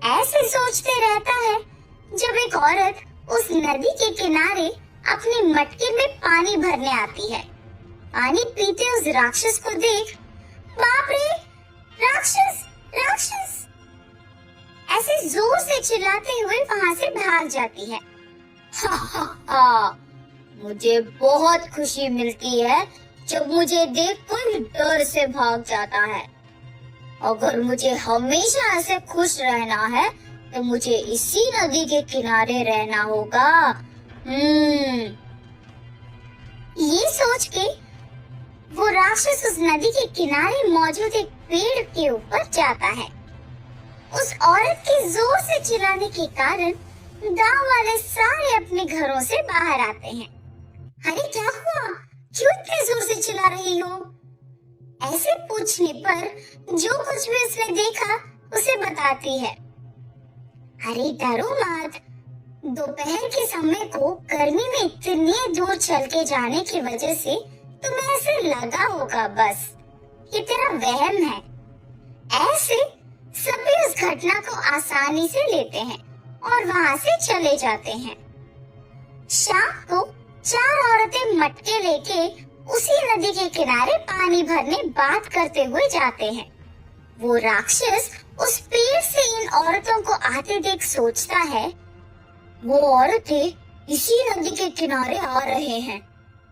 ऐसे सोचते रहता है जब एक औरत उस नदी के किनारे अपने मटके में पानी भरने आती है। पानी पीते उस राक्षस को देख बाप रे, राक्षस राक्षस ऐसे जोर से चिल्लाते हुए वहां से भाग जाती है। हा हा हा, मुझे बहुत खुशी मिलती है जब मुझे देख कोई डर से भाग जाता है। अगर मुझे हमेशा ऐसे खुश रहना है तो मुझे इसी नदी के किनारे रहना होगा। ये सोच के वो राक्षस उस नदी के किनारे मौजूद एक पेड़ के ऊपर जाता है। उस औरत के जोर से चिल्लाने के कारण गांव वाले सारे अपने घरों से बाहर आते हैं। अरे क्या हुआ, क्यों इतने जोर से चिल्ला रही हो? ऐसे पूछने पर जो कुछ भी उसने देखा उसे बताती है। अरे डरो मत, दोपहर के समय को गर्मी में इतनी दूर चल के जाने की वजह से तुम्हें ऐसे लगा होगा, बस ये तेरा वहम है। ऐसे सभी उस घटना को आसानी से लेते हैं और वहां से चले जाते हैं। शाम को 4 औरतें मटके लेके उसी नदी के किनारे पानी भरने बात करते हुए जाते हैं। वो राक्षस उस पेड़ से इन औरतों को आते देख सोचता है, वो औरतें इसी नदी के किनारे आ रहे हैं,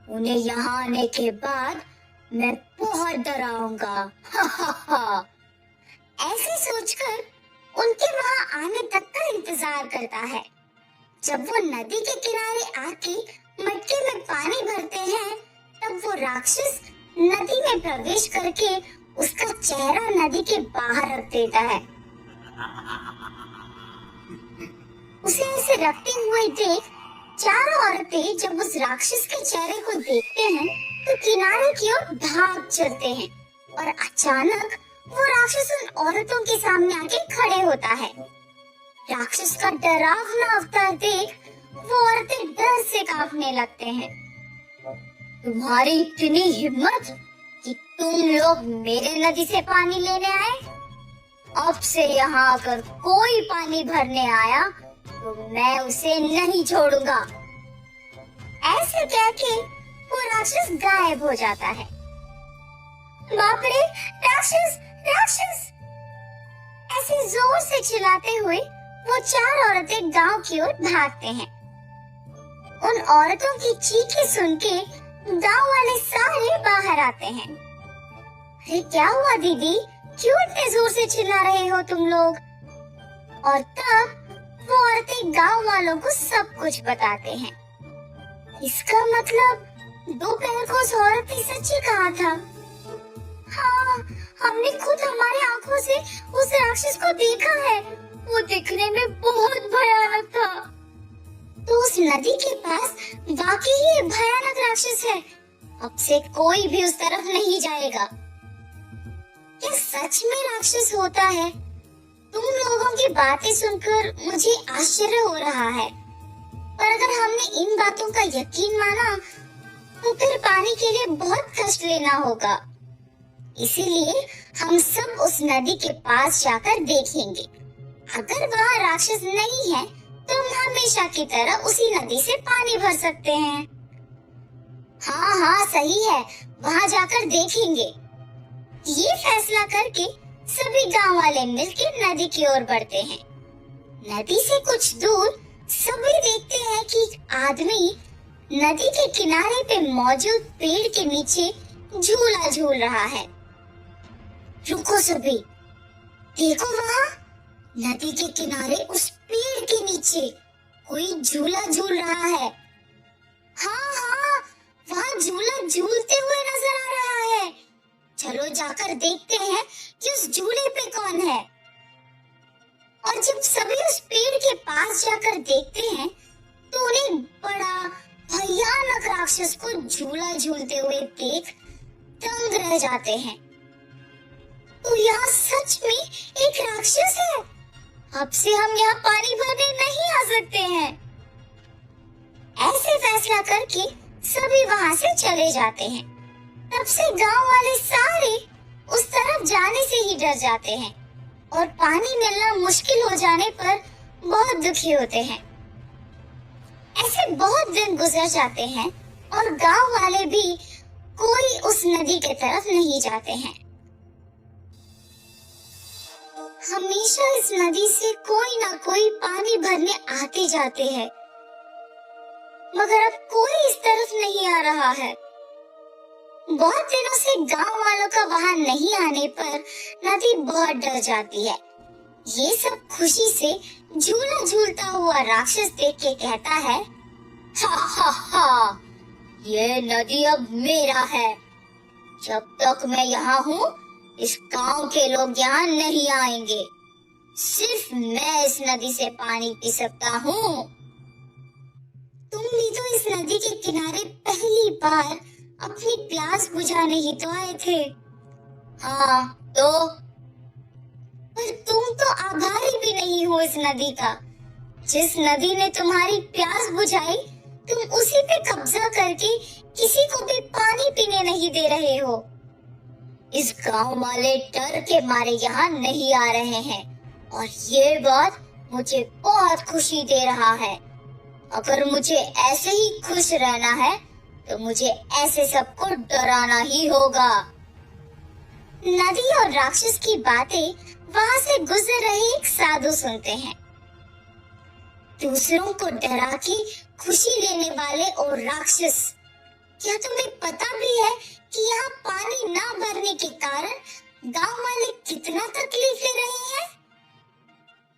उन्हें यहाँ आने के बाद मैं बहुत डराऊंगा। हा हा हा। ऐसे सोचकर उनके वहां आने तक का इंतजार करता है। जब वो नदी के किनारे आके मटके में पानी भरते हैं, तब वो राक्षस नदी में प्रवेश करके उसका चेहरा नदी के बाहर रख देता है। उसे ऐसे रखते हुए देख 4 औरतें जब उस राक्षस के चेहरे को देखते हैं तो किनारे की ओर भाग चलते हैं और अचानक वो राक्षस उन औरतों के सामने आके खड़े होता है। राक्षस का डरावना अवतार देख वो औरतें डर से कांपने लगते हैं। तुम्हारी इतनी हिम्मत कि तुम लोग मेरे नदी से पानी लेने आए? अब से यहाँ अगर कोई पानी भरने आया तो मैं उसे नहीं छोड़ूंगा। ऐसे कह के वो राक्षस गायब हो जाता है। बाप रे, राक्षस राक्षस ऐसे जोर से चिल्लाते हुए वो 4 औरतें गांव की ओर भागते हैं। उन औरतों की चीखें सुन के गांव वाले सारे बाहर आते हैं। अरे क्या हुआ दीदी, क्यों इतने जोर से चिल्ला रहे हो तुम लोग? और तब वो औरतें गांव वालों को सब कुछ बताते हैं। इसका मतलब दोपहर को उस औरत ने सच ही कहा था। हाँ, हमने खुद हमारी आंखों से उस राक्षस को देखा है। वो दिखने में बहुत भयानक था। तो उस नदी के पास वाकई ही भयानक राक्षस है। अब से कोई भी उस तरफ नहीं जाएगा। क्या सच में राक्षस होता है? तुम लोगों की बातें सुनकर मुझे आश्चर्य हो रहा है, पर अगर हमने इन बातों का यकीन माना तो फिर पानी के लिए बहुत कष्ट लेना होगा। इसीलिए हम सब उस नदी के पास जाकर देखेंगे। अगर वहाँ राक्षस नहीं है तो हम हमेशा की तरह उसी नदी से पानी भर सकते हैं। हाँ हाँ सही है, वहाँ जाकर देखेंगे। ये फैसला करके सभी गांव वाले मिलकर नदी की ओर बढ़ते हैं। नदी से कुछ दूर सभी देखते हैं कि आदमी नदी के किनारे पे मौजूद पेड़ के नीचे झूला झूल रहा है। रुको सभी, देखो वहाँ नदी के किनारे उस पेड़ के नीचे कोई झूला झूल रहा है। हाँ हाँ, वहाँ झूला झूलते हुए नजर आ रहा है। चलो जाकर देखते हैं कि उस झूले पे कौन है। और जब सभी उस पेड़ के पास जाकर देखते हैं तो उन्हें बड़ा भयानक राक्षस को झूला झूलते हुए देख दंग रह जाते हैं। तो यहाँ सच में एक राक्षस है। अब से हम यहाँ पानी भरने नहीं आ सकते हैं। ऐसे फैसला करके सभी वहाँ से चले जाते हैं। तब से गांव वाले सारे उस तरफ जाने से ही डर जाते हैं और पानी मिलना मुश्किल हो जाने पर बहुत दुखी होते हैं। ऐसे बहुत दिन गुजर जाते हैं और गांव वाले भी कोई उस नदी के तरफ नहीं जाते हैं। हमेशा इस नदी से कोई ना कोई पानी भरने आते जाते हैं, मगर अब कोई इस तरफ नहीं आ रहा है। बहुत दिनों से गांव वालों का वहां नहीं आने पर नदी बहुत डर जाती है। ये सब खुशी से झूला झूलता हुआ राक्षस देख के कहता है, हा हा हा, ये नदी अब मेरा है। जब तक मैं यहाँ हूँ इस गांव के लोग यहाँ नहीं आएंगे। सिर्फ मैं इस नदी से पानी पी सकता हूँ। तुम भी तो इस नदी के किनारे पहली बार अपनी प्यास बुझाने ही तो आए थे। हाँ तो, पर तुम तो आभारी भी नहीं हो इस नदी का। जिस नदी ने तुम्हारी प्यास बुझाई, तुम उसी पे कब्जा करके किसी को भी पानी पीने नहीं दे रहे हो। इस गांव वाले डर के मारे यहाँ नहीं आ रहे हैं और ये बात मुझे बहुत खुशी दे रहा है। अगर मुझे ऐसे ही खुश रहना है तो मुझे ऐसे सबको डराना ही होगा। नदी और राक्षस की बातें वहाँ से गुजर रहे एक साधु सुनते हैं। दूसरों को डरा के खुशी लेने वाले और राक्षस, क्या तुम्हें पता भी है कि यहाँ पानी ना भरने के कारण गांव वाले कितना तकलीफ ले रहे हैं?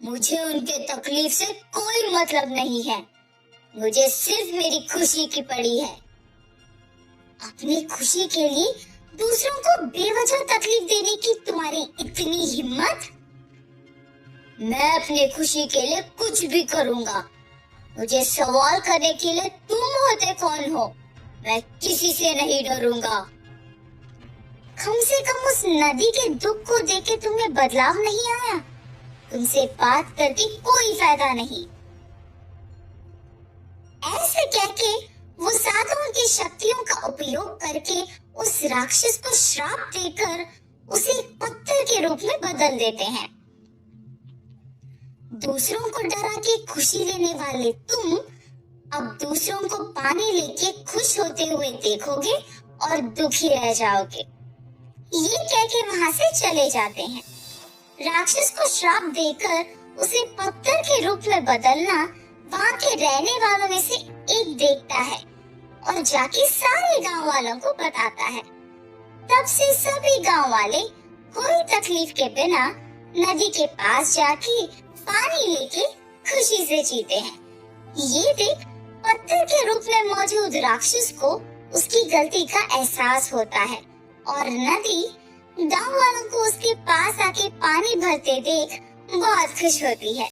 मुझे उनके तकलीफ से कोई मतलब नहीं है। मुझे सिर्फ मेरी खुशी की पड़ी है। अपनी खुशी के लिए दूसरों को बेवजह तकलीफ देने की तुम्हारी इतनी हिम्मत? मैं अपनी खुशी के लिए कुछ भी करूंगा। मुझे सवाल करने के लिए तुम होते कौन हो? मैं किसी से नहीं डरूंगा। कम से कम उस नदी के दुख को देख के तुम्हें बदलाव नहीं आया? तुमसे बात करके कोई फायदा नहीं। ऐसे कहके वो साधु उनकी शक्तियों का उपयोग करके उस राक्षस को श्राप देकर उसे एक पत्थर के रूप में बदल देते हैं। दूसरों को डरा के खुशी लेने वाले तुम अब दूसरों को पानी लेके खुश होते हुए देखोगे और दुखी रह जाओगे। ये कहके वहां से चले जाते हैं। राक्षस को श्राप देकर उसे पत्थर के रूप में बदलना वहां के रहने वालों में से एक देखता है और जाके सारे गांव वालों को बताता है। तब से सभी गांव वाले कोई तकलीफ के बिना नदी के पास जाके पानी लेके खुशी से जीते हैं। ये देख पत्थर के रूप में मौजूद राक्षस को उसकी गलती का एहसास होता है और नदी गांव वालों को उसके पास आके पानी भरते देख बहुत खुश होती है।